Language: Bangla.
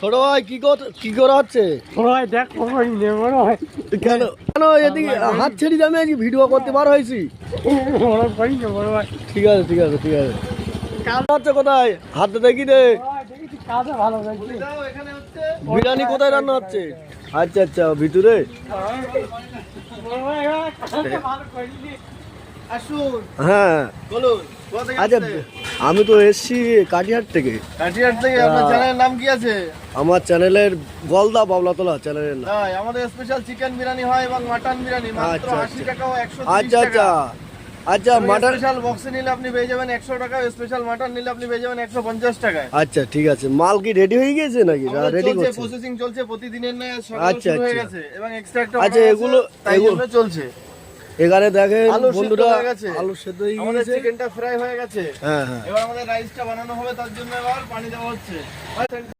ছোট ভাই কি করা হচ্ছে? ভাই দেখ মনে হয় কেন কেন এদিকে হাত ছেড়ে আমি আজকে ভিডিও করতে পার হয়েছি। বড় ভাই ঠিক আছে ঠিক আছে ঠিক আছে। কাজ হচ্ছে কোথায়? হাতে দেখি রে। কাজে ভালো লাগছে। বিরিয়ানি কোথায় রান্না হচ্ছে? আচ্ছা আচ্ছা ভিতরে। বড় ভাই ভালো করিনি। আসুন হ্যাঁ বলুন কোথা থেকে আচ্ছা আসছেন? আমি তো এসছি কাটিহাট থেকে। কাটিহাট থেকে। আপনার চ্যানেলের নাম কি আছে? আমার চ্যানেলের গলদা বাবলাতলা চ্যানেলের নাম। তাই আমাদের স্পেশাল চিকেন বিরিয়ানি হয় এবং মাটন বিরিয়ানি মাত্র আচ্ছা, 80 টাকা ও 130 আচ্ছা টাকা। আচ্ছা আচ্ছা মাটন। স্পেশাল বক্সে নিলে আপনি পেয়ে যাবেন 100 টাকা, স্পেশাল মাটন নিলে আপনি পেয়ে যাবেন 150 টাকায়। আচ্ছা ঠিক আছে। মাল কি রেডি হয়ে গেছে নাকি? রেডি চলছে, করছে। প্রসেসিং চলছে প্রতিদিনের ন্যায় সকালে আচ্ছা, শুরু হয়ে আচ্ছা। গেছে এবং এক্সট্রা একটা আচ্ছা, order আছে, এগুলো- তাই জন্য চলছে। এখানে দেখেন আলু সিদ্ধ বন্ধুরা, হয়ে গেছে। আলু সেদ্ধ হয়ে আমাদের গেছে। চিকেনটা ফ্রাই হয়ে গেছে। হ্যাঁ হ্যাঁ এবার আমাদের রাইসটা বানানো হবে, তার জন্য এবার পানি দেওয়া হচ্ছে।